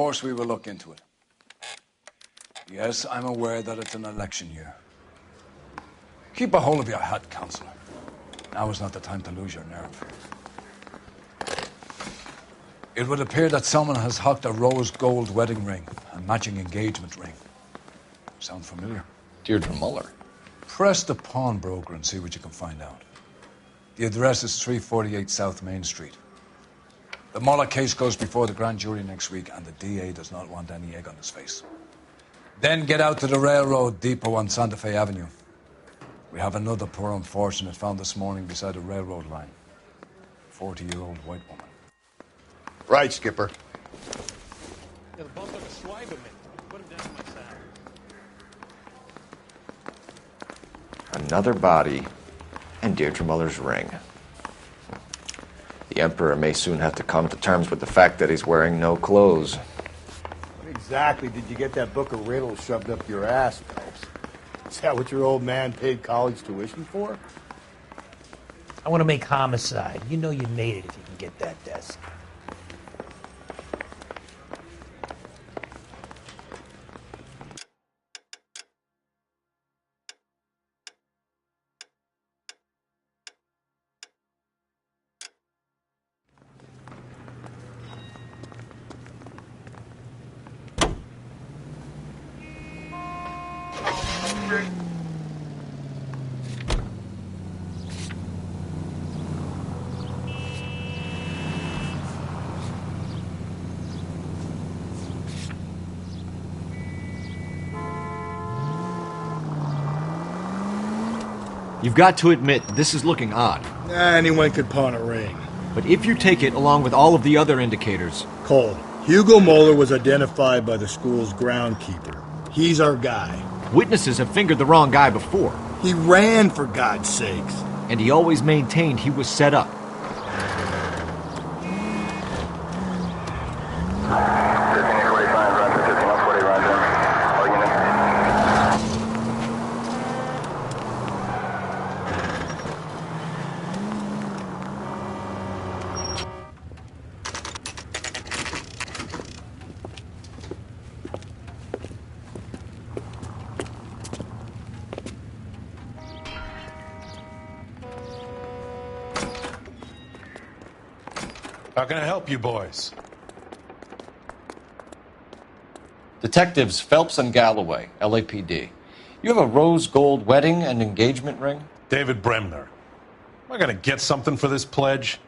course we will look into it. Yes, I'm aware that it's an election year. Keep a hold of your hat, Councillor. Now is not the time to lose your nerve. It would appear that someone has hocked a rose gold wedding ring and matching engagement ring. Sound familiar? Deirdre Muller. Press the pawnbroker and see what you can find out. The address is 348 South Main Street. The Muller case goes before the grand jury next week, and the DA does not want any egg on his face. Then get out to the railroad depot on Santa Fe Avenue. We have another poor unfortunate found this morning beside a railroad line. 40-year-old white woman. Right, Skipper. Yeah, the bump took a swipe of me. Put him down on my saddle. Another body and Deirdre Muller's ring. The Emperor may soon have to come to terms with the fact that he's wearing no clothes. What exactly did you get that book of riddles shoved up your ass, Phelps? Is that what your old man paid college tuition for? I want to make homicide. You know you made it if you can get that desk. You've got to admit, this is looking odd. Anyone could pawn a ring. But if you take it along with all of the other indicators... Cole, Hugo Moeller was identified by the school's groundkeeper. He's our guy. Witnesses have fingered the wrong guy before. He ran, for God's sakes. And he always maintained he was set up. How can I help you boys? Detectives Phelps and Galloway, LAPD. You have a rose gold wedding and engagement ring? David Bremner. Am I going to get something for this pledge?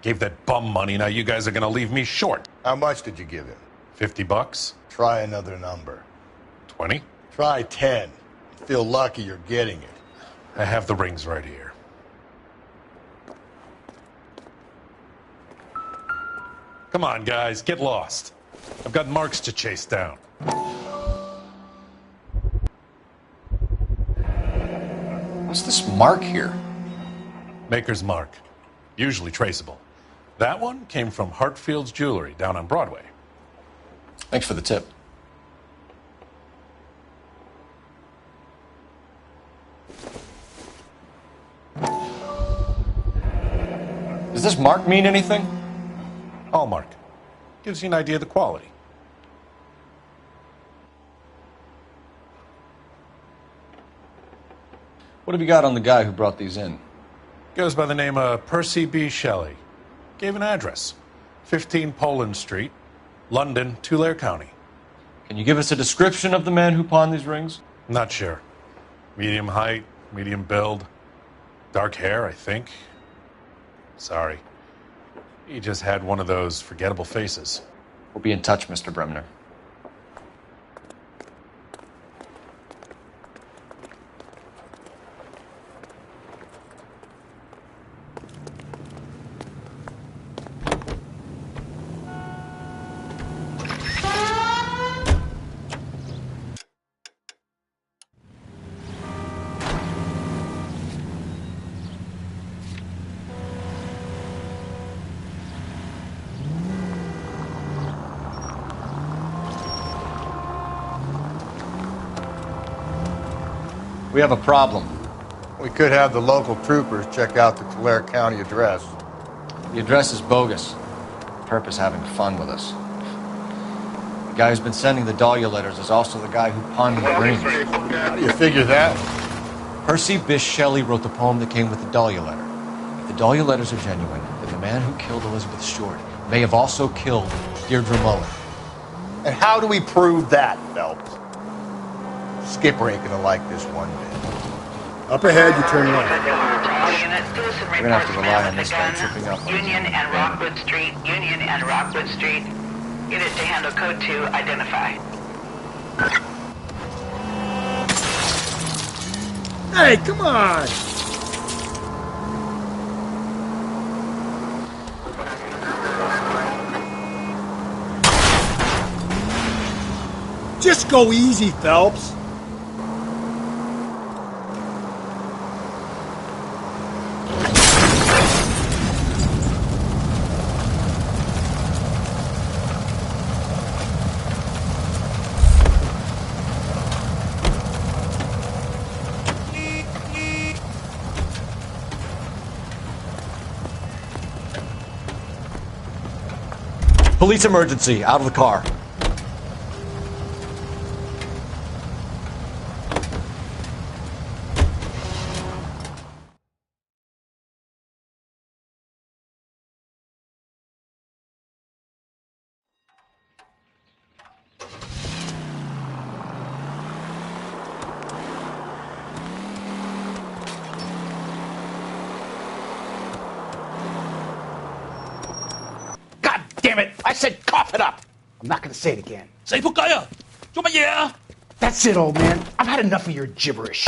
Gave that bum money, now you guys are going to leave me short. How much did you give him? $50? Try another number. 20? Try 10. Feel lucky you're getting it. I have the rings right here. Come on, guys, get lost. I've got marks to chase down. What's this mark here? Maker's mark. Usually traceable. That one came from Hartfield's Jewelry down on Broadway. Thanks for the tip. Does this mark mean anything? Hallmark. Gives you an idea of the quality. What have you got on the guy who brought these in? Goes by the name of Percy B. Shelley. Gave an address. 15 Poland Street, London, Tulare County. Can you give us a description of the man who pawned these rings? Not sure. Medium height, medium build. Dark hair, I think. Sorry. He just had one of those forgettable faces. We'll be in touch, Mr. Bremner. We have a problem. We could have the local troopers check out the Tulare County address. The address is bogus. Purpose having fun with us. The guy who's been sending the Dahlia letters is also the guy who pawned the rings. How do you figure that? Percy Bysshe Shelley wrote the poem that came with the Dahlia letter. If the Dahlia letters are genuine, then the man who killed Elizabeth Short may have also killed Deirdre Mullen. And how do we prove that, Phelps? Skipper ain't gonna like this one bit. Up ahead, you turn left. We're gonna have to rely on this guy tripping up on Union and Rockwood Street. Union and Rockwood Street. Unit to handle code 2. Identify. Hey, come on! Just go easy, Phelps. Police emergency, out of the car. God damn it! I said cough it up! I'm not gonna say it again. 死仆街啊！做乜嘢啊？ That's it, old man. I've had enough of your gibberish.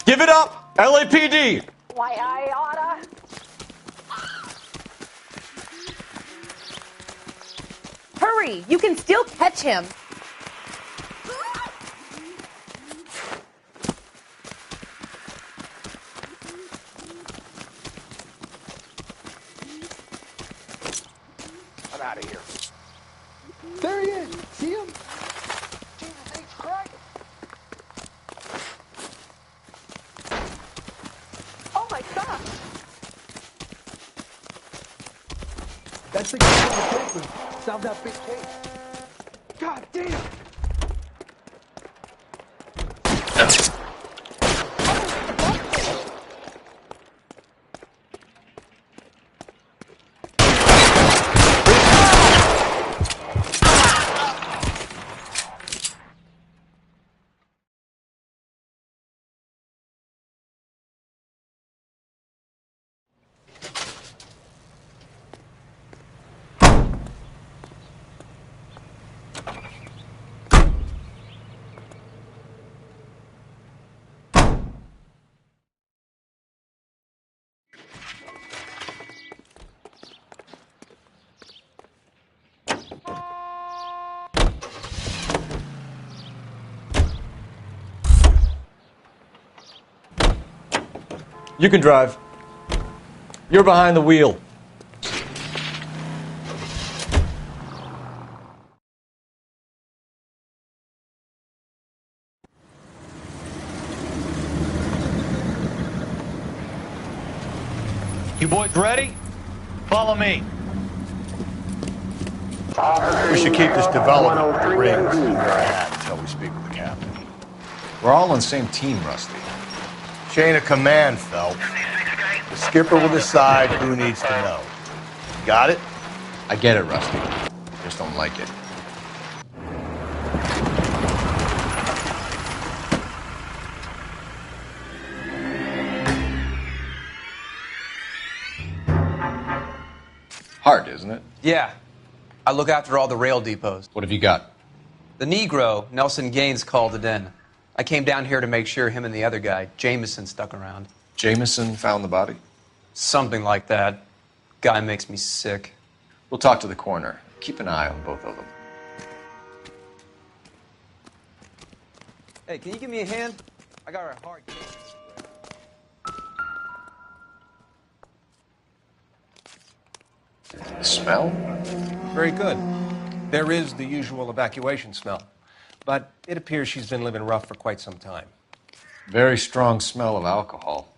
Give it up! LAPD! Why, I oughta. Hurry! You can still catch him. I'm out of here. There he is. See him? Jesus H. Christ. Oh my God! That's the guy from the paper. Solved that big case. God damn! You can drive. You're behind the wheel. You boys ready? Follow me. We should keep this development with the rings in our hat until we speak with the captain. We're all on the same team, Rusty. Chain of command, Phelps. The skipper will decide who needs to know. Got it? I get it, Rusty. Just don't like it. Hard, isn't it? Yeah. I look after all the rail depots. What have you got? The Negro, Nelson Gaines, called it in. I came down here to make sure him and the other guy, Jameson, stuck around. Jameson found the body? Something like that. Guy makes me sick. We'll talk to the coroner. Keep an eye on both of them. Hey, can you give me a hand? I got a hard case. Smell? Very good. There is the usual evacuation smell, but it appears she's been living rough for quite some time. Very strong smell of alcohol.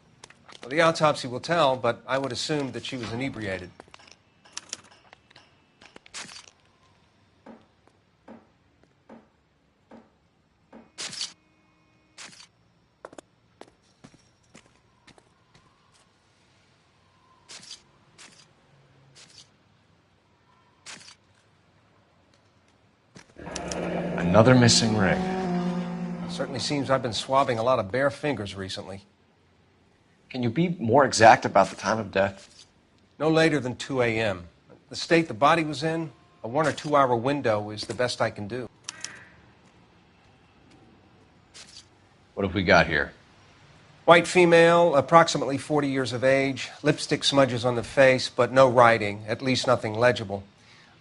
Well, the autopsy will tell, but I would assume that she was inebriated. Another missing ring. Certainly seems I've been swabbing a lot of bare fingers recently. Can you be more exact about the time of death? No later than 2 a.m. The state the body was in, a 1 or 2 hour window is the best I can do. What have we got here? White female, approximately 40 years of age, lipstick smudges on the face, but no writing, at least nothing legible.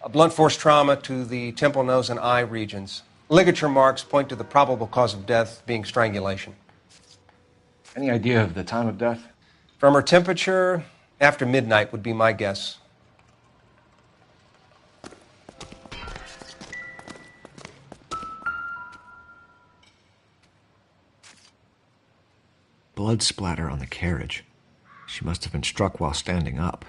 A blunt force trauma to the temple, nose, and eye regions. Ligature marks point to the probable cause of death being strangulation. Any idea of the time of death? From her temperature, after midnight would be my guess. Blood splatter on the carriage. She must have been struck while standing up.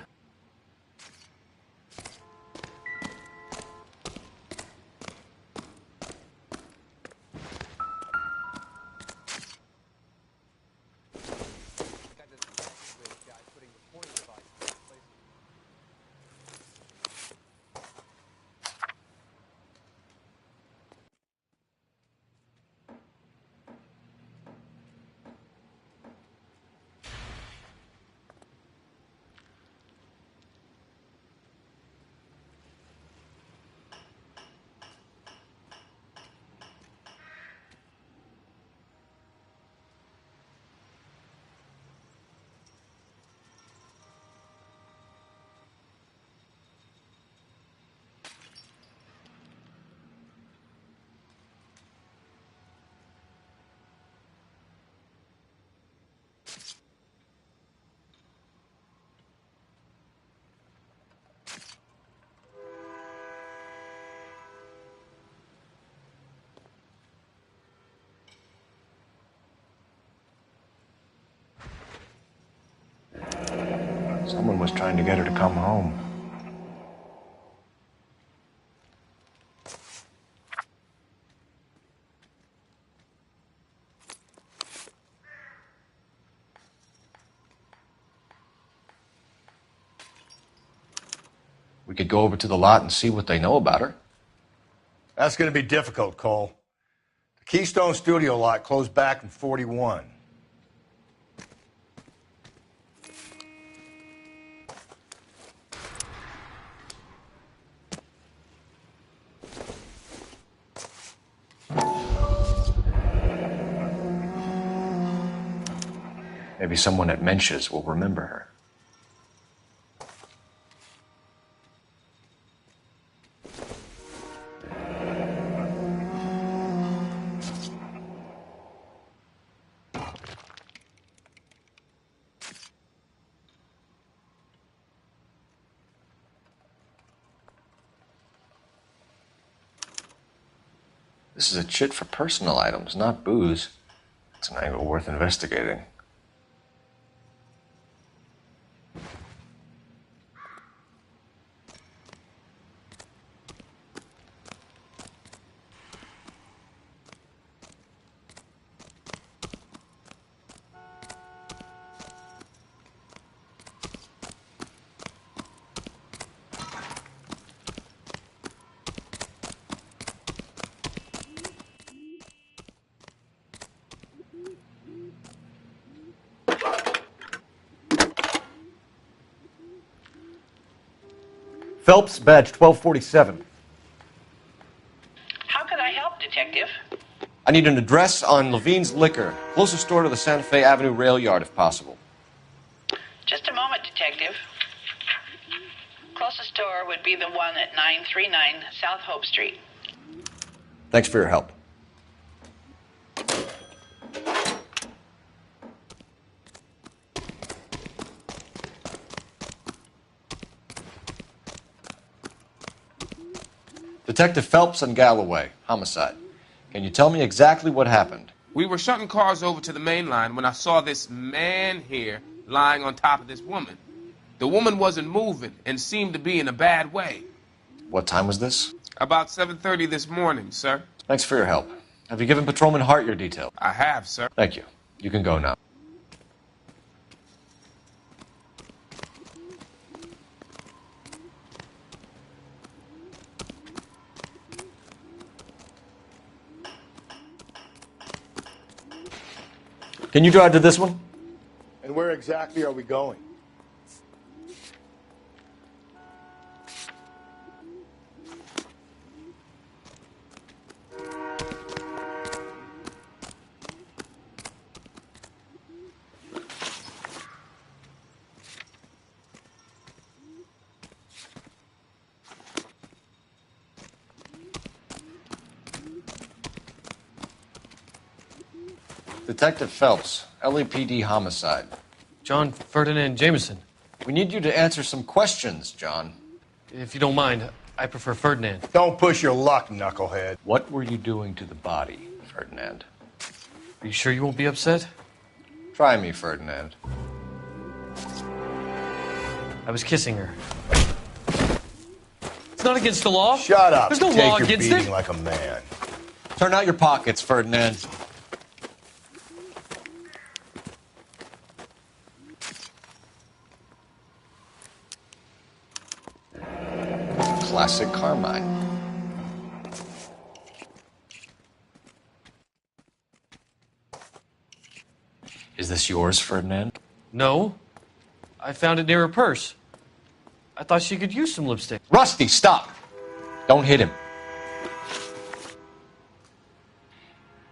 Someone was trying to get her to come home. We could go over to the lot and see what they know about her. That's going to be difficult, Cole. The Keystone Studio lot closed back in 41. Maybe someone at Mensch's will remember her. This is a chit for personal items, not booze. It's an angle worth investigating. Phelps, badge 1247. How can I help, Detective? I need an address on Levine's Liquor. Closest store to the Santa Fe Avenue rail yard, if possible. Just a moment, Detective. Closest store would be the one at 939 South Hope Street. Thanks for your help. Detective Phelps and Galloway, homicide. Can you tell me exactly what happened? We were shunting cars over to the main line when I saw this man here lying on top of this woman. The woman wasn't moving and seemed to be in a bad way. What time was this? About 7:30 this morning, sir. Thanks for your help. Have you given Patrolman Hart your details? I have, sir. Thank you. You can go now. Can you drive to this one? And where exactly are we going? Detective Phelps, LAPD homicide. John Ferdinand Jameson. We need you to answer some questions, John. If you don't mind, I prefer Ferdinand. Don't push your luck, knucklehead. What were you doing to the body, Ferdinand? Are you sure you won't be upset? Try me, Ferdinand. I was kissing her. It's not against the law. Shut up. There's no Take law your against beating it. like a man. Turn out your pockets, Ferdinand. Classic Carmine. Is this yours, Ferdinand? No. I found it near her purse. I thought she could use some lipstick. Rusty, stop! Don't hit him.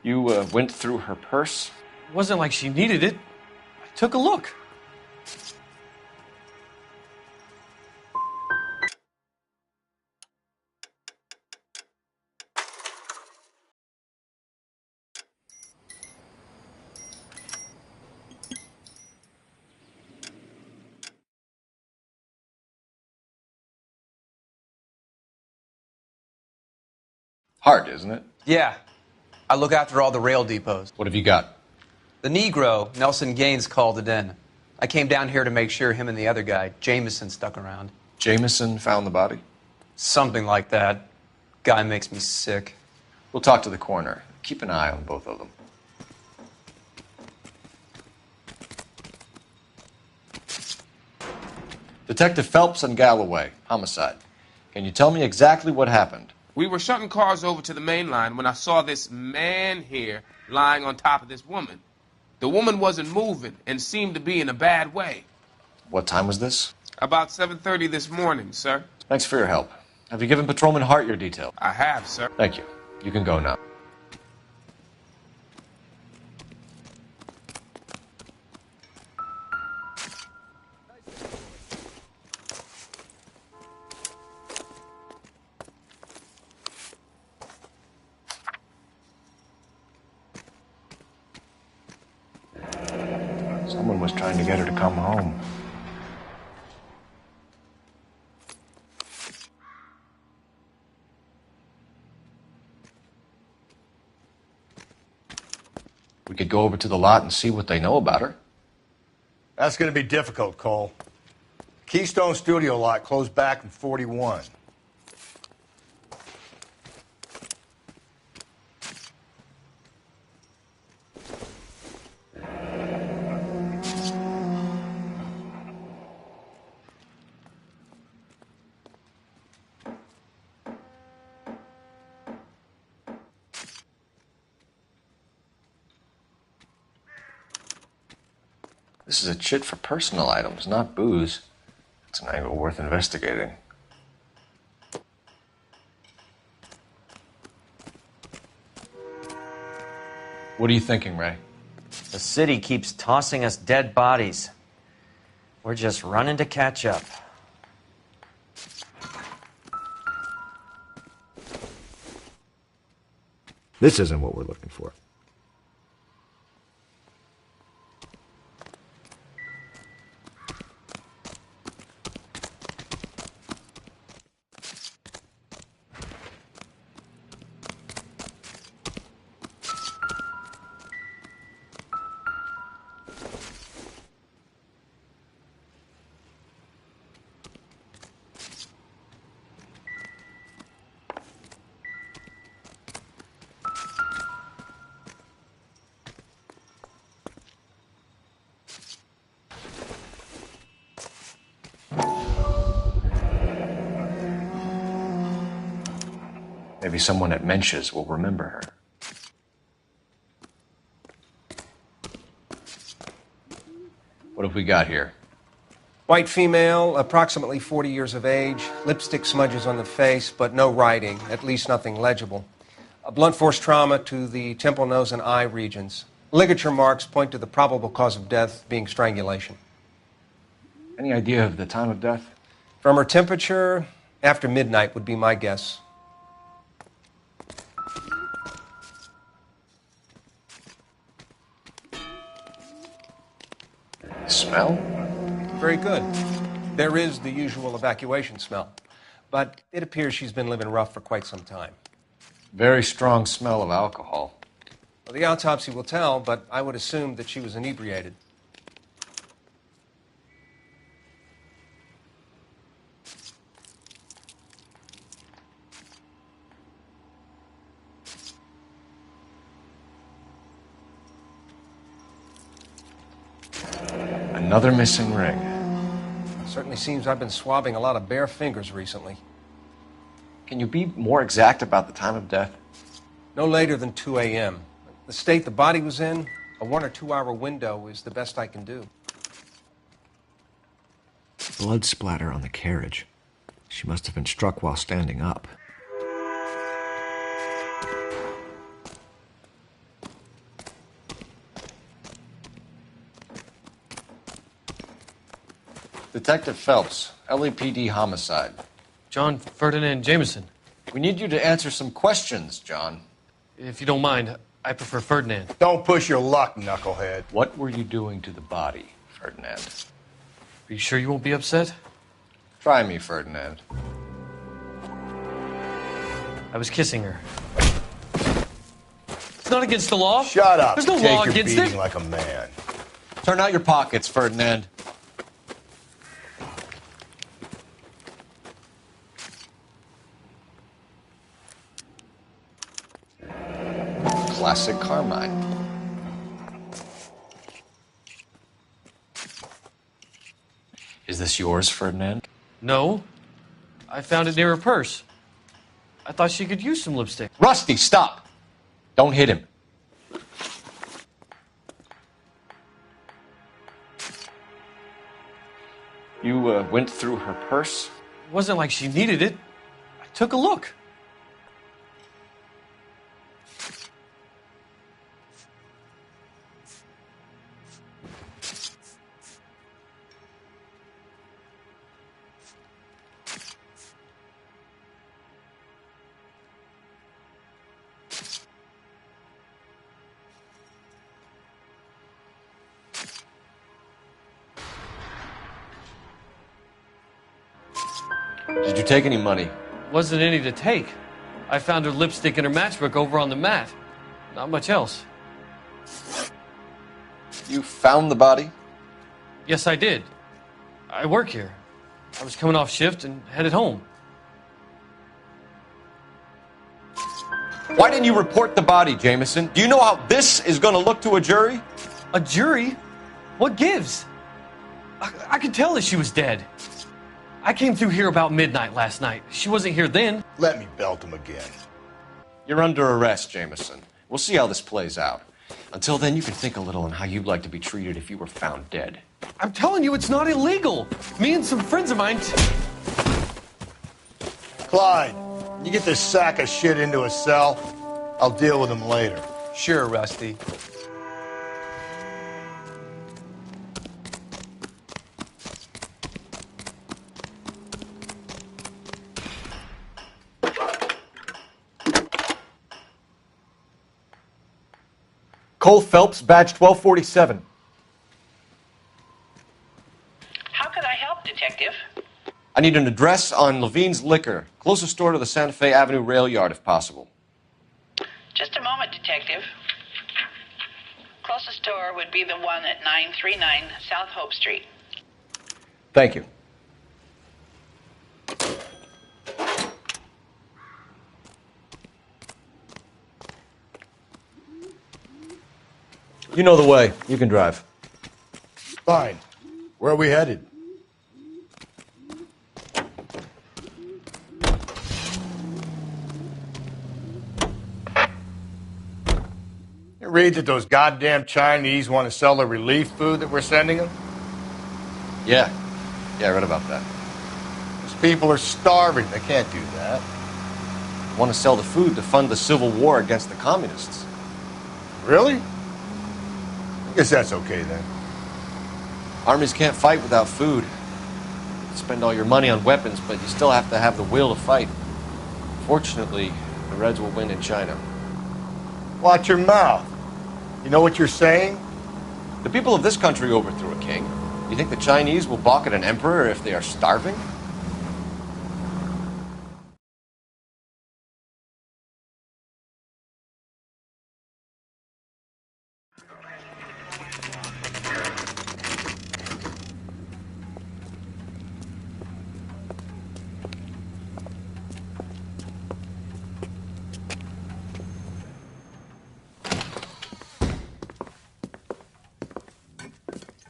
You went through her purse? It wasn't like she needed it. I took a look. Hart, isn't it? Yeah. I look after all the rail depots. What have you got? The Negro, Nelson Gaines, called it in. I came down here to make sure him and the other guy, Jameson, stuck around. Jameson found the body? Something like that. Guy makes me sick. We'll talk to the coroner. Keep an eye on both of them. Detective Phelps and Galloway, homicide. Can you tell me exactly what happened? We were shutting cars over to the main line when I saw this man here lying on top of this woman. The woman wasn't moving and seemed to be in a bad way. What time was this? About 7:30 this morning, sir. Thanks for your help. Have you given Patrolman Hart your details? I have, sir. Thank you. You can go now. Someone was trying to get her to come home. We could go over to the lot and see what they know about her. That's going to be difficult, Cole. Keystone Studio lot closed back in 41. This is a chit for personal items, not booze. It's an angle worth investigating. What are you thinking, Ray? The city keeps tossing us dead bodies. We're just running to catch up. This isn't what we're looking for. Maybe someone at Mensch's will remember her. What have we got here? White female, approximately 40 years of age, lipstick smudges on the face, but no writing, at least nothing legible. A blunt force trauma to the temple, nose, and eye regions. Ligature marks point to the probable cause of death being strangulation. Any idea of the time of death? From her temperature, after midnight would be my guess. Smell? Very good. There is the usual evacuation smell, but it appears she's been living rough for quite some time. Very strong smell of alcohol. Well, the autopsy will tell, but I would assume that she was inebriated. Another missing ring. Certainly seems I've been swabbing a lot of bare fingers recently. Can you be more exact about the time of death? No later than 2 a.m. The state the body was in, a 1 or 2 hour window is the best I can do. Blood splatter on the carriage. She must have been struck while standing up. Detective Phelps, LAPD homicide. John Ferdinand Jameson. We need you to answer some questions, John. If you don't mind, I prefer Ferdinand. Don't push your luck, knucklehead. What were you doing to the body, Ferdinand? Are you sure you won't be upset? Try me, Ferdinand. I was kissing her. It's not against the law. Shut up. There's no Take law your against beating it. like a man. Turn out your pockets, Ferdinand. Classic Carmine. Is this yours, Ferdinand? No. I found it near her purse. I thought she could use some lipstick. Rusty, stop! Don't hit him. You went through her purse? It wasn't like she needed it. I took a look. Did you take any money? Wasn't any to take. I found her lipstick and her matchbook over on the mat. Not much else. You found the body? Yes, I did. I work here. I was coming off shift and headed home. Why didn't you report the body, Jameson? Do you know how this is going to look to a jury? A jury? What gives? I could tell that she was dead. I came through here about midnight last night. She wasn't here then. Let me belt him again. You're under arrest, Jameson. We'll see how this plays out. Until then, you can think a little on how you'd like to be treated if you were found dead. I'm telling you, it's not illegal. Me and some friends of mine... Clyde, you get this sack of shit into a cell. I'll deal with him later. Sure, Rusty. Cole Phelps, badge 1247. How could I help, Detective? I need an address on Levine's Liquor, closest store to the Santa Fe Avenue rail yard, if possible. Just a moment, Detective. Closest store would be the one at 939 South Hope Street. Thank you. You know the way. You can drive. Fine. Where are we headed? You read that those goddamn Chinese want to sell the relief food that we're sending them? Yeah. Yeah, I read about that. Those people are starving. They can't do that. They want to sell the food to fund the civil war against the communists. Really? I guess that's okay then. Armies can't fight without food. You spend all your money on weapons, but you still have to have the will to fight. Fortunately, the Reds will win in China. Watch your mouth. You know what you're saying? The people of this country overthrew a king. You think the Chinese will balk at an emperor if they are starving?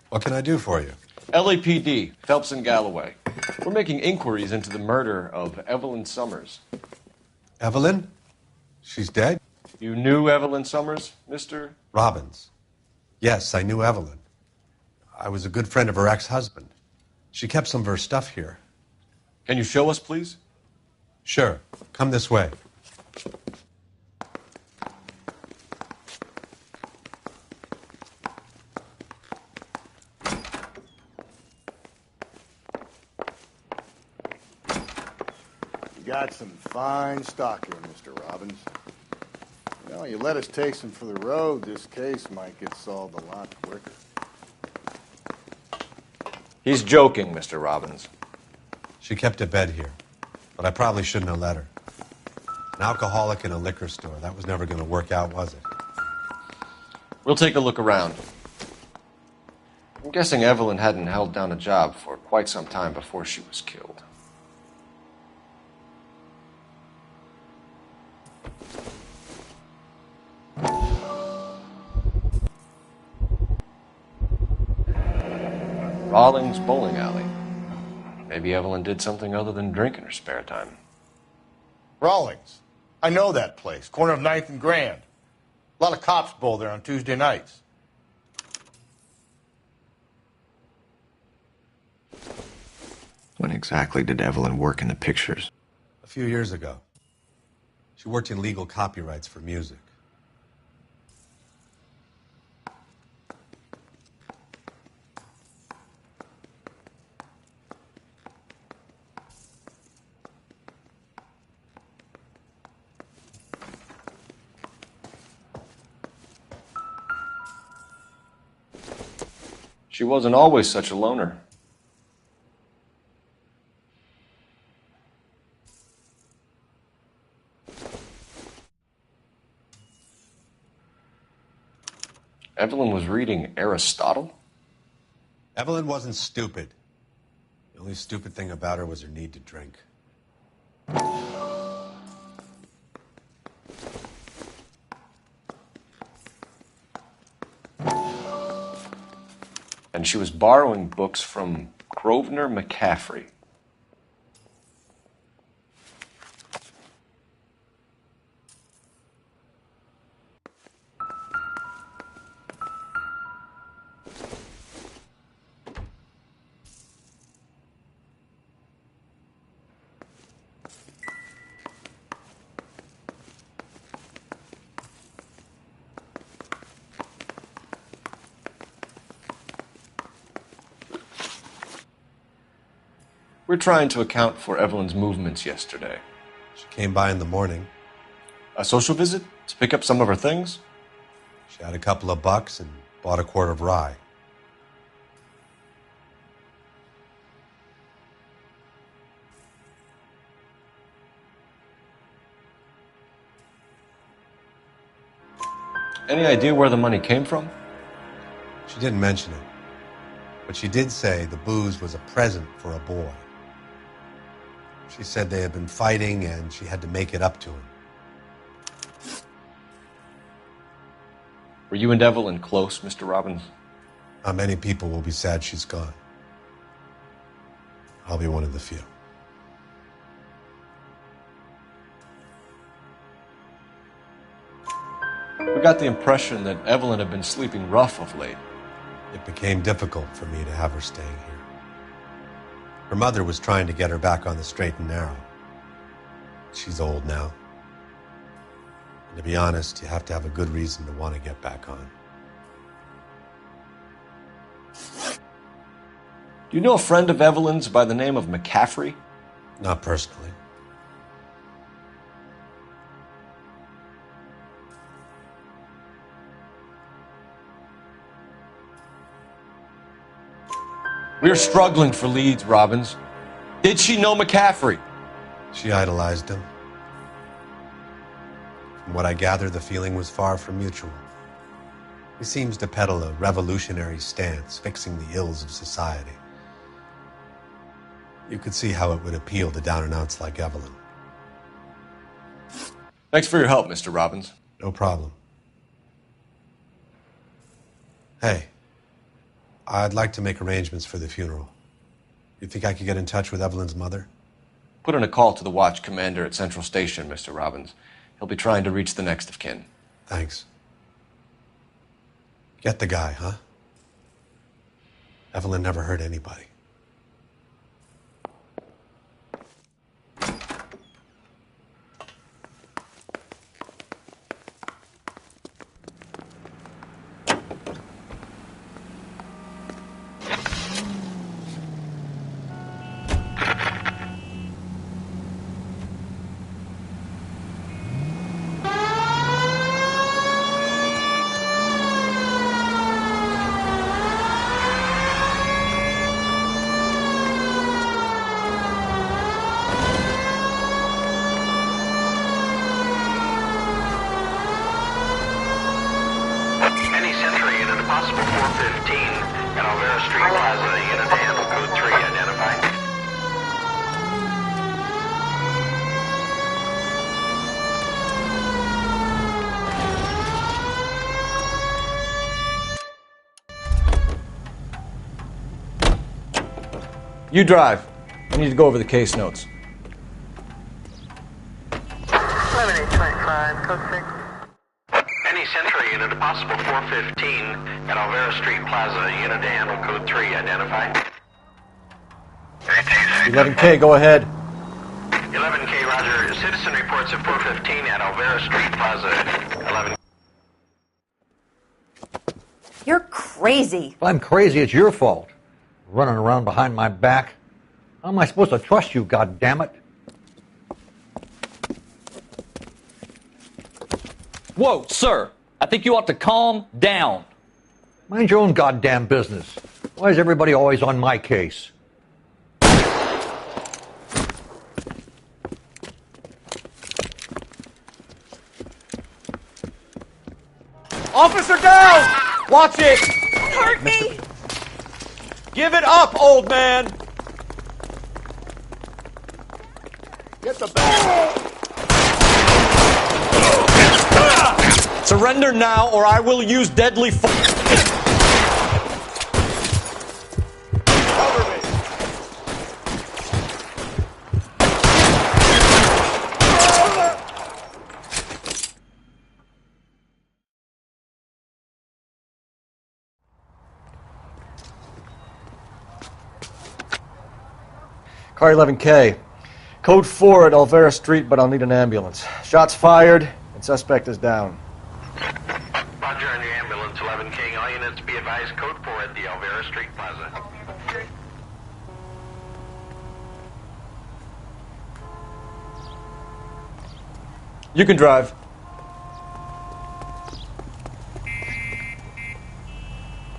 What can I do for you? LAPD, Phelps and Galloway. We're making inquiries into the murder of Evelyn Summers. Evelyn? She's dead? You knew Evelyn Summers, Mr. Robbins. Yes, I knew Evelyn. I was a good friend of her ex-husband. She kept some of her stuff here. Can you show us, please? Sure. Come this way. Got some fine stock here, Mr. Robbins. You know, you let us take some for the road, this case might get solved a lot quicker. He's joking, Mr. Robbins. She kept a bed here, but I probably shouldn't have let her. An alcoholic in a liquor store. That was never going to work out, was it? We'll take a look around. I'm guessing Evelyn hadn't held down a job for quite some time before she was killed. Rawlings Bowling Alley. Maybe Evelyn did something other than drink in her spare time. Rawlings. I know that place. Corner of 9th and Grand. A lot of cops bowl there on Tuesday nights. When exactly did Evelyn work in the pictures? A few years ago. She worked in legal copyrights for music. She wasn't always such a loner. Evelyn was reading Aristotle? Evelyn wasn't stupid. The only stupid thing about her was her need to drink. And she was borrowing books from Grosvenor McCaffrey. We're trying to account for Evelyn's movements yesterday. She came by in the morning. A social visit to pick up some of her things? She had a couple of bucks and bought a quart of rye. Any idea where the money came from? She didn't mention it, but she did say the booze was a present for a boy. She said they had been fighting and she had to make it up to him. Were you and Evelyn close, Mr. Robbins? Not many people will be sad she's gone. I'll be one of the few. We got the impression that Evelyn had been sleeping rough of late. It became difficult for me to have her staying here. Her mother was trying to get her back on the straight and narrow. She's old now. And to be honest, you have to have a good reason to want to get back on. Do you know a friend of Evelyn's by the name of McCaffrey? Not personally. We're struggling for leads, Robbins. Did she know McCaffrey? She idolized him. From what I gather, the feeling was far from mutual. He seems to peddle a revolutionary stance, fixing the ills of society. You could see how it would appeal to down-and-outs like Evelyn. Thanks for your help, Mr. Robbins. No problem. Hey, I'd like to make arrangements for the funeral. You think I could get in touch with Evelyn's mother? Put in a call to the watch commander at Central Station, Mr. Robbins. He'll be trying to reach the next of kin. Thanks. Get the guy, huh? Evelyn never hurt anybody. You drive. I need to go over the case notes. 11825, code 6. Any Century unit, a possible 415 at Alvera Street Plaza, unit to handle code 3, identified. 11K, go ahead. 11K, roger. Citizen reports at 415 at Alvera Street Plaza, 11. You're crazy. If I'm crazy, it's your fault. Running around behind my back. How am I supposed to trust you, goddammit? Whoa, sir. I think you ought to calm down. Mind your own goddamn business. Why is everybody always on my case? Officer down! Watch it! Hurt me! Give it up, old man! Get the bag! Surrender now, or I will use deadly force. Cover me! Car 11K. Code 4 at Alvera Street, but I'll need an ambulance. Shots fired, and suspect is down. Roger on your ambulance, 11K. All units be advised, code 4 at the Alvera Street Plaza. You can drive.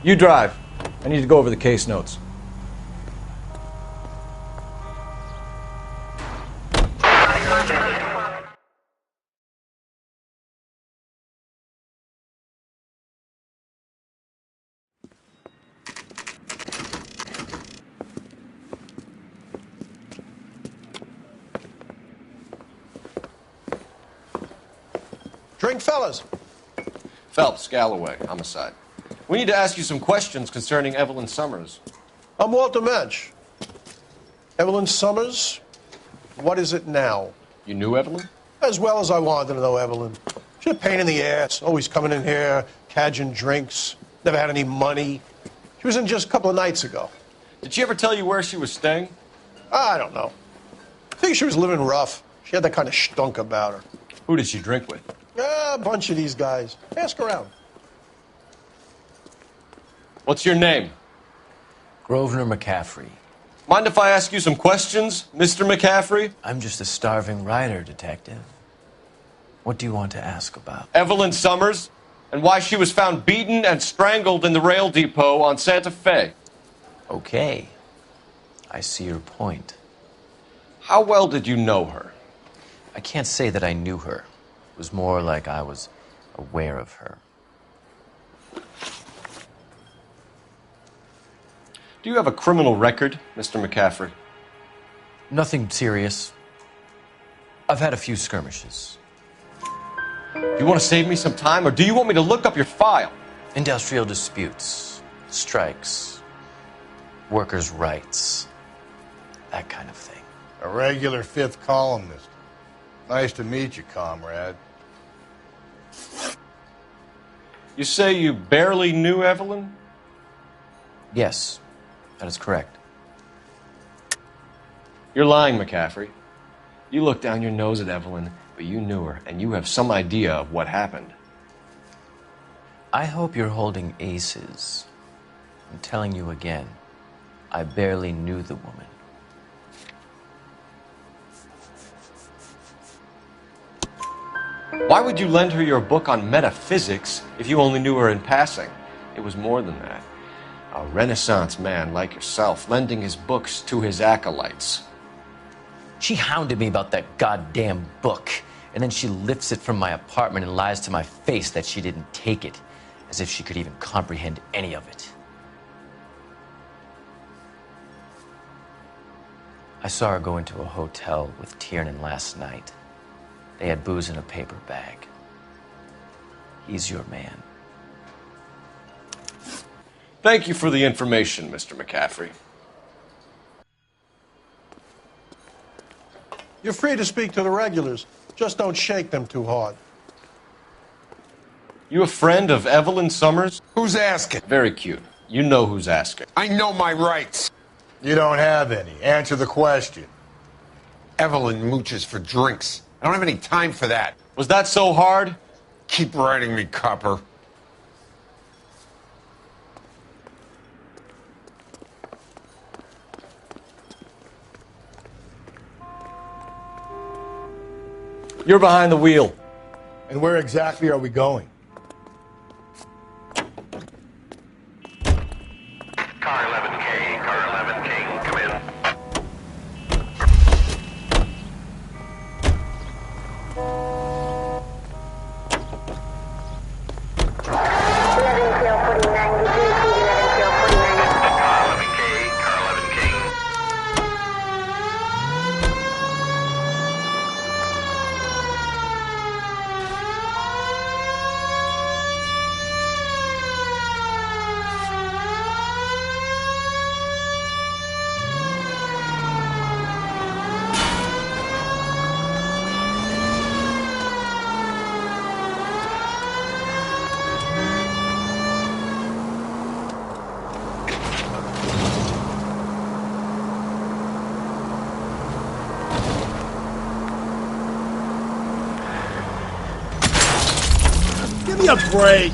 You drive. I need to go over the case notes. Drink, fellas. Phelps, Galloway, homicide. We need to ask you some questions concerning Evelyn Summers. I'm Walter Mensch. Evelyn Summers, what is it now? You knew Evelyn? As well as I wanted to know Evelyn. She's a pain in the ass, always coming in here, cadging drinks, never had any money. She was in just a couple of nights ago. Did she ever tell you where she was staying? I don't know. I think she was living rough. She had that kind of stunk about her. Who did she drink with? A bunch of these guys. Ask around. What's your name? Grosvenor McCaffrey. Mind if I ask you some questions, Mr. McCaffrey? I'm just a starving writer, Detective. What do you want to ask about? Evelyn Summers, and why she was found beaten and strangled in the rail depot on Santa Fe. Okay. I see your point. How well did you know her? I can't say that I knew her. It was more like I was aware of her. Do you have a criminal record, Mr. McCaffrey? Nothing serious. I've had a few skirmishes. Do you want to save me some time, or do you want me to look up your file? Industrial disputes, strikes, workers' rights, that kind of thing. A regular fifth columnist. Nice to meet you, comrade. You say you barely knew Evelyn? Yes, that is correct. You're lying, McCaffrey. You looked down your nose at Evelyn, but you knew her, and you have some idea of what happened. I hope you're holding aces. I'm telling you again, I barely knew the woman. Why would you lend her your book on metaphysics if you only knew her in passing? It was more than that. A Renaissance man like yourself lending his books to his acolytes. She hounded me about that goddamn book, and then she lifts it from my apartment and lies to my face that she didn't take it, as if she could even comprehend any of it. I saw her go into a hotel with Tiernan last night. They had booze in a paper bag. He's your man. Thank you for the information, Mr. McCaffrey. You're free to speak to the regulars. Just don't shake them too hard. You a friend of Evelyn Summers? Who's asking? Very cute. You know who's asking. I know my rights. You don't have any. Answer the question. Evelyn mooches for drinks. I don't have any time for that. Was that so hard? Keep writing me, copper. You're behind the wheel. And where exactly are we going? Car 11K, car 11K, come in. Give me a break.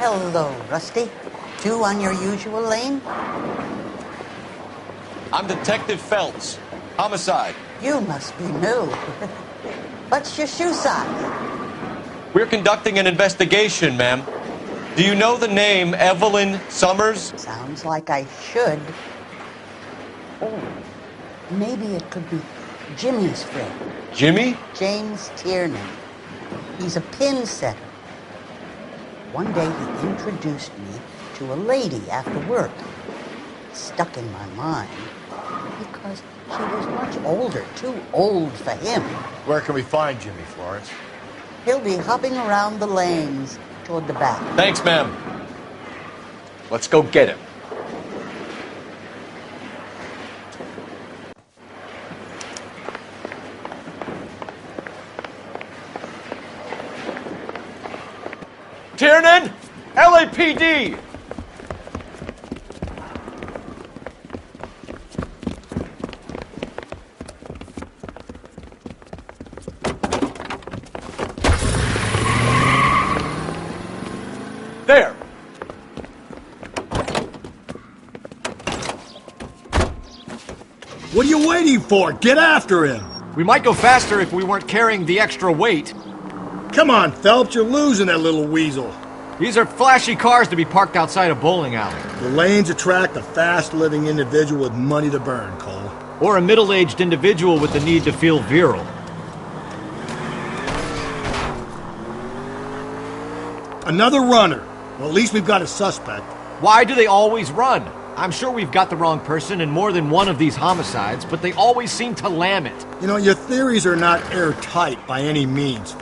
Hello, Rusty. Two on your usual lane? I'm Detective Phelps. Homicide. You must be new. What's your shoe size? We're conducting an investigation, ma'am. Do you know the name Evelyn Summers? Sounds like I should. Oh, maybe it could be Jimmy's friend. Jimmy? James Tiernan. He's a pin setter. One day he introduced me to a lady after work. It stuck in my mind because she was much older, too old for him. Where can we find Jimmy, Florence? He'll be hopping around the lanes toward the back. Thanks, ma'am. Let's go get him. Tiernan! LAPD! There! What are you waiting for? Get after him! We might go faster if we weren't carrying the extra weight. Come on, Phelps, you're losing that little weasel. These are flashy cars to be parked outside a bowling alley. The lanes attract a fast-living individual with money to burn, Cole. Or a middle-aged individual with the need to feel virile. Another runner. Well, at least we've got a suspect. Why do they always run? I'm sure we've got the wrong person in more than one of these homicides, but they always seem to lam it. You know, your theories are not airtight by any means,